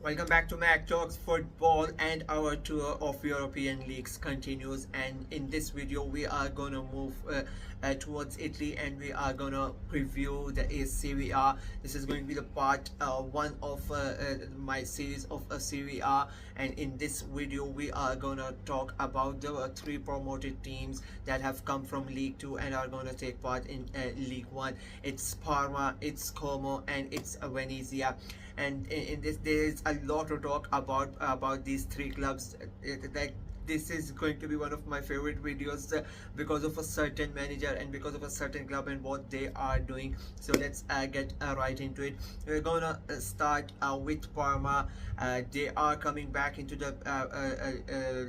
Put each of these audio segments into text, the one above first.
Welcome back to Mac Talks Football, and our tour of European leagues continues. And in this video, we are gonna move towards Italy, and we are gonna preview the Serie A. This is going to be the part one of my series of Serie A. And in this video, we are gonna talk about the three promoted teams that have come from League Two and are gonna take part in League One. It's Parma, it's Como, and it's Venezia. And in this, there is a lot to talk about these three clubs. Like, this is going to be one of my favorite videos because of a certain manager and because of a certain club and what they are doing. So let's get right into it. We're gonna start with Parma. They are coming back into the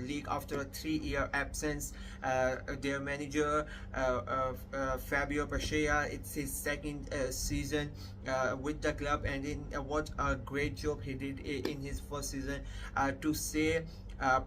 league after a 3-year absence. Their manager Fabio Brescia, it's his second season with the club, and what a great job he did in his first season. To say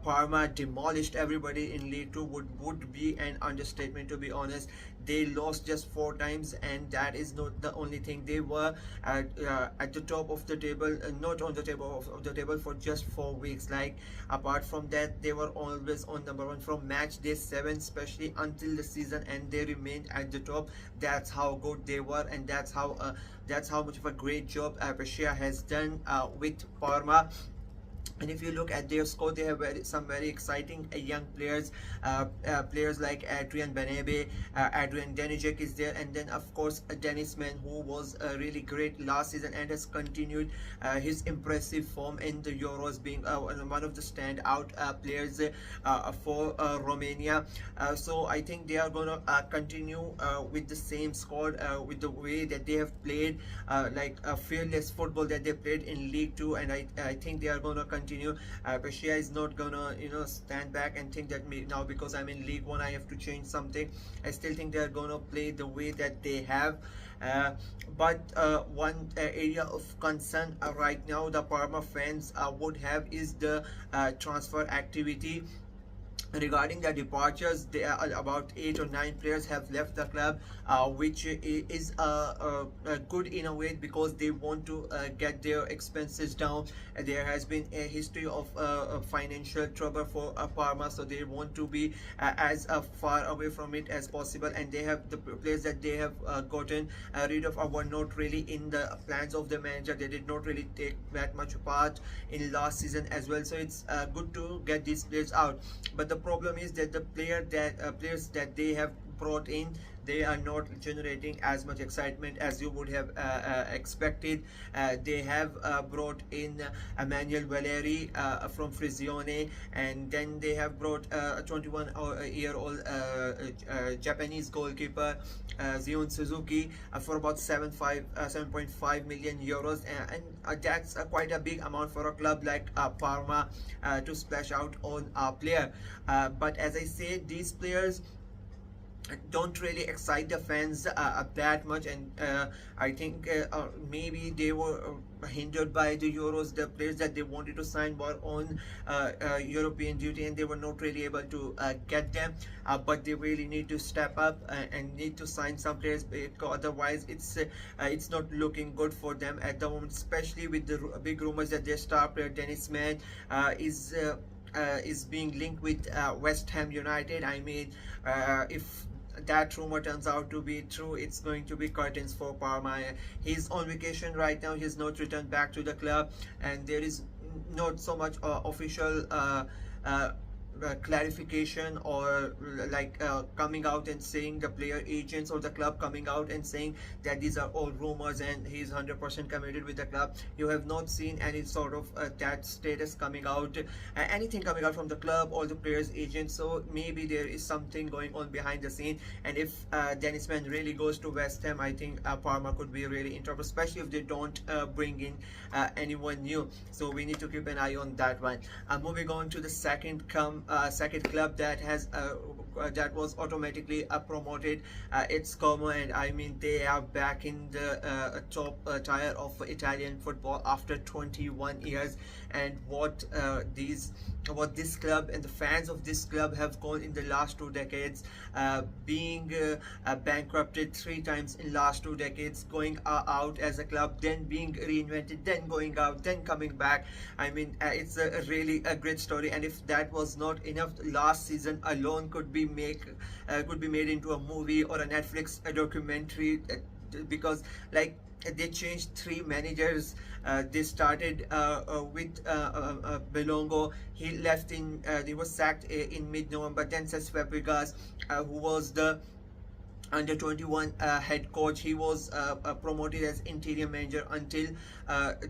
Parma demolished everybody in League Two would be an understatement, to be honest. They lost just 4 times, and that is not the only thing. They were at the top of the table, not on the table of the table for just 4 weeks. Like, apart from that, they were always on number 1 from match day 7 especially until the season, and they remained at the top. That's how good they were, and that's how much of a great job Brescia has done with Parma. And if you look at their squad, they have some very exciting young players. Players like Adrian Benebe, Adrian Denijek is there, and then of course Dennis Mann, who was really great last season and has continued his impressive form in the Euros, being one of the standout players for Romania. So I think they are gonna continue with the same squad, with the way that they have played, like a fearless football that they played in League Two, and I think they are gonna continue. Brescia is not gonna stand back and think that now because I'm in League One I have to change something. I still think they are gonna play the way that they have. But one area of concern right now the Parma fans would have is the transfer activity. Regarding the departures, there are about 8 or 9 players have left the club, which is good in a way because they want to get their expenses down. There has been a history of financial trouble for Parma, so they want to be as far away from it as possible. And they have the players that they have gotten rid of were not really in the plans of the manager. They did not really take that much part in last season as well. So it's good to get these players out. But the problem is that the players that they have brought in, they are not generating as much excitement as you would have expected. They have brought in Emmanuel Valeri from Frisione, and then they have brought a 21-year-old Japanese goalkeeper Zion Suzuki for about 7.5 million euros, and that's quite a big amount for a club like Parma to splash out on a player. But as I said, these players don't really excite the fans that much, and I think maybe they were hindered by the Euros. The players that they wanted to sign were on European duty, and they were not really able to get them. But they really need to step up and need to sign some players, because otherwise it's not looking good for them at the moment, especially with the big rumors that their star player Dennis Mann is being linked with West Ham United. I mean, if that rumor turns out to be true, it's going to be curtains for Parma. He's on vacation right now. He's not returned back to the club, and there is not so much official clarification or like coming out and saying, the player agents or the club coming out and saying that these are all rumors and he's 100% committed with the club. You have not seen any sort of that status coming out, anything coming out from the club or the players agents. So maybe there is something going on behind the scene, and if Dennis Mann really goes to West Ham, I think Parma could be really in trouble, especially if they don't bring in anyone new. So we need to keep an eye on that one. Moving on to the second second club that was automatically promoted. It's Como, and I mean they are back in the top tier of Italian football after 21 years. And what this club and the fans of this club have gone in the last 2 decades, being bankrupted 3 times in last 2 decades, going out as a club, then being reinvented, then going out, then coming back. I mean, it's a really a great story. And if that was not enough, last season alone could be made into a movie or a Netflix documentary, because like they changed 3 managers. They started with Belongo. He left he was sacked in mid-November. Then Cesc Fabregas, who was the under 21 head coach, he was promoted as interior manager until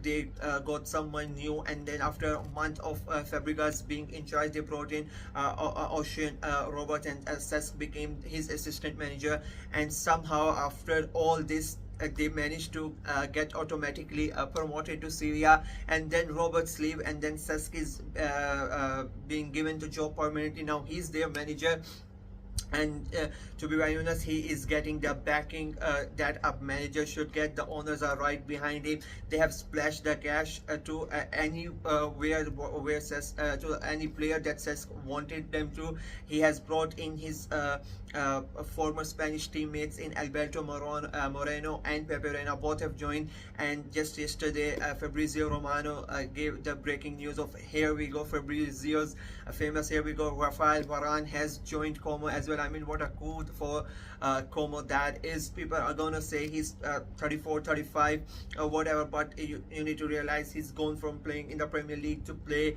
they got someone new. And then after a month of Fabregas being in charge, they brought in Ocean Robert, and Cesc became his assistant manager. And somehow after all this, they managed to get automatically promoted to Serie. And then Robert's leave, and then Cesc is being given the job permanently. Now he's their manager. And to be very honest, he is getting the backing that a manager should get. The owners are right behind him. They have splashed the cash to any where says to any player that says wanted them to. He has brought in his former Spanish teammates in Alberto Moreno and Pepe Reina. Both have joined. And just yesterday, Fabrizio Romano gave the breaking news of here we go. Fabrizio's famous here we go. Rafael Varane has joined Como as well. I mean, what a coup for Como that is. People are gonna say he's 34, 35 or whatever, but you need to realize he's gone from playing in the Premier League to play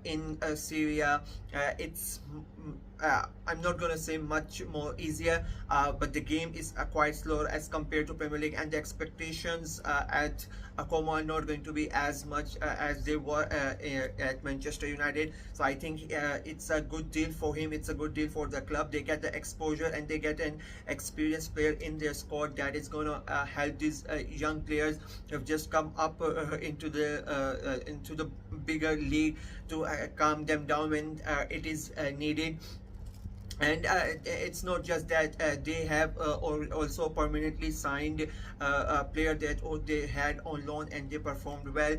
in Syria. It's I'm not gonna say much more easier, but the game is quite slower as compared to Premier League, and the expectations at Como are not going to be as much as they were at Manchester United. So I think it's a good deal for him. It's a good deal for the club. They get the exposure and they get an experienced player in their squad that is gonna help these young players who have just come up into the bigger league to calm them down when it is needed. And it's not just that they have also permanently signed a player that they had on loan and they performed well.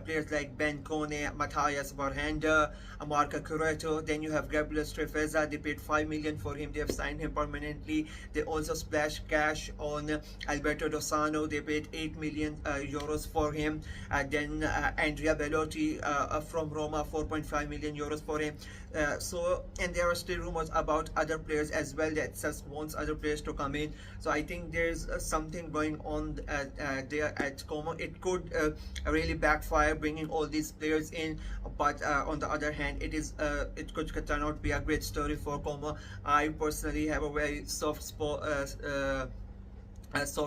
Players like Ben Kone, Matthias Varhanda, Marco Cureto. Then you have Gabriel Strefeza. They paid 5 million for him. They have signed him permanently. They also splashed cash on Alberto Dosano. They paid 8 million euros for him. Then Andrea Bellotti from Roma, 4.5 million euros for him. And there are still rumors about other players as well that just wants other players to come in. So I think there's something going on there at Como. It could really backfire bringing all these players in, but on the other hand, it could turn out to be a great story for Como. I personally have a very soft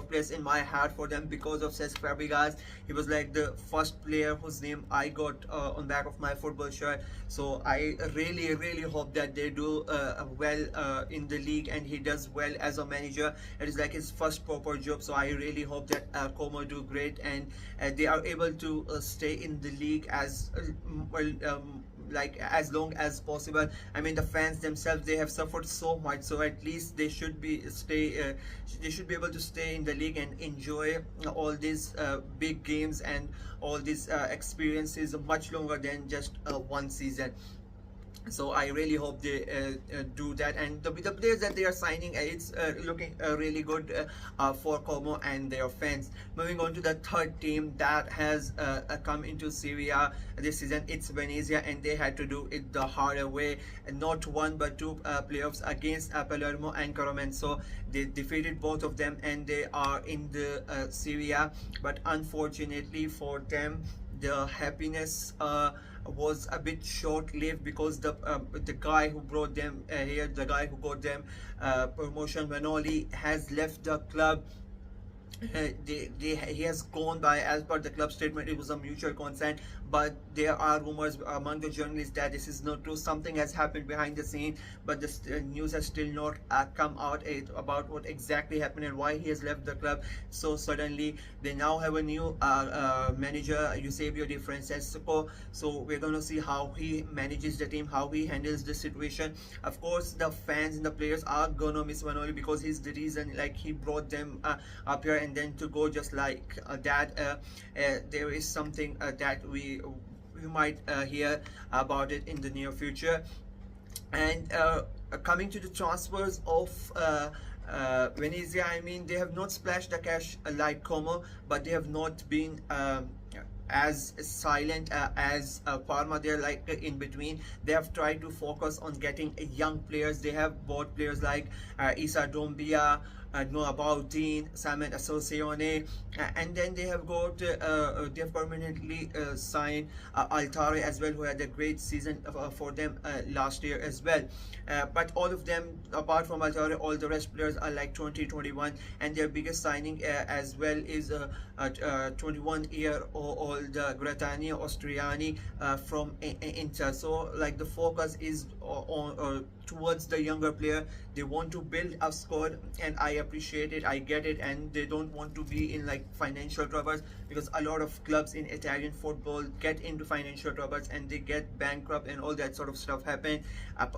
place in my heart for them because of Cesc Fabregas. He was like the first player whose name I got on back of my football shirt. So I really hope that they do well in the league, and he does well as a manager. It is like his first proper job. So I really hope that Como do great, and they are able to stay in the league as like as long as possible. I mean, the fans themselves, they have suffered so much, so at least they should be able to stay in the league and enjoy all these big games and all these experiences much longer than just one season. So I really hope they do that. And the players that they are signing, it's looking really good for Como and their fans. Moving on to the third team that has come into Serie A this season, it's Venezia, and they had to do it the harder way. Not one but two playoffs against Palermo and Caromenso. They defeated both of them, and they are in the Serie A. But unfortunately for them, the happiness was a bit short-lived, because the guy who brought them here, the guy who got them promotion, Vanoli, has left the club. he has gone by, as per the club statement, it was a mutual consent, but there are rumors among the journalists that this is not true. Something has happened behind the scene, but the news has still not come out about what exactly happened and why he has left the club so suddenly. They now have a new manager, Eusebio Di Francesco, so we're going to see how he manages the team, how he handles the situation. Of course, the fans and the players are gonna miss Vanoli because he's the reason, like, he brought them up here, and then to go just like that. There is something that we might hear about it in the near future. And coming to the transfers of Venezia, I mean, they have not splashed the cash like Como, but they have not been as silent as Parma. They're like in between. They have tried to focus on getting young players. They have bought players like Issa Dombia, Noah Baudin, Simon Associone, and then they have got they have permanently signed Altare as well, who had a great season for them last year as well. But all of them, apart from Altare, all the rest players are like 20, 21, and their biggest signing as well is 21-year-old Gratania Ostriani from Inter. So like the focus is on towards the younger player. They want to build a squad, and I appreciate it, I get it, and they don't want to be in like financial troubles, because a lot of clubs in Italian football get into financial troubles and they get bankrupt and all that sort of stuff happen.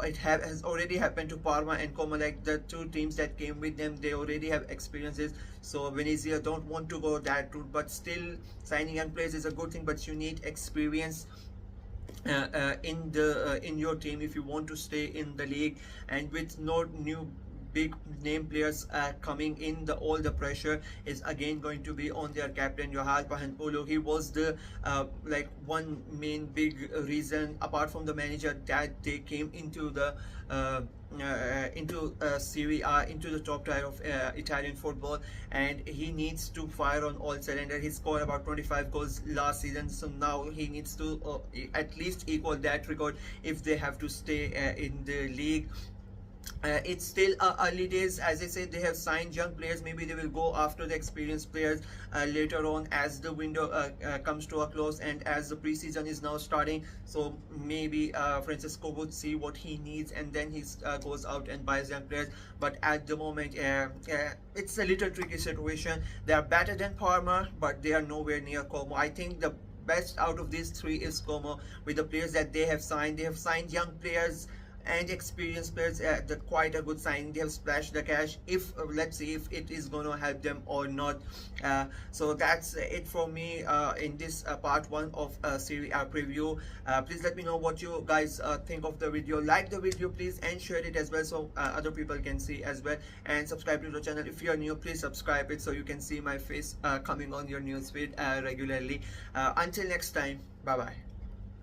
It has already happened to Parma and Como, like the two teams that came with them, they already have experiences. So Venezia don't want to go that route, but still signing young players is a good thing, but you need experience in your team if you want to stay in the league. And with no new big name players coming in, all the pressure is again going to be on their captain Yohal Pahanpolo. He was the like one main big reason, apart from the manager, that they came into the Serie A, into the top tier of Italian football, and he needs to fire on all cylinders. He scored about 25 goals last season, so now he needs to at least equal that record if they have to stay in the league. It's still early days. As I said, they have signed young players. Maybe they will go after the experienced players later on as the window comes to a close and as the preseason is now starting. So maybe Francesco would see what he needs, and then he goes out and buys young players. But at the moment, it's a little tricky situation. They are better than Parma, but they are nowhere near Como. I think the best out of these three is Como, with the players that they have signed. They have signed young players and experienced players. That quite a good signing. They have splashed the cash. If let's see if it is going to help them or not. So that's it for me in this part 1 of Serie A preview. Please let me know what you guys think of the video. Like the video please, and share it as well, so other people can see as well. And subscribe to the channel. If you are new, please subscribe it so you can see my face coming on your newsfeed regularly. Until next time, bye bye.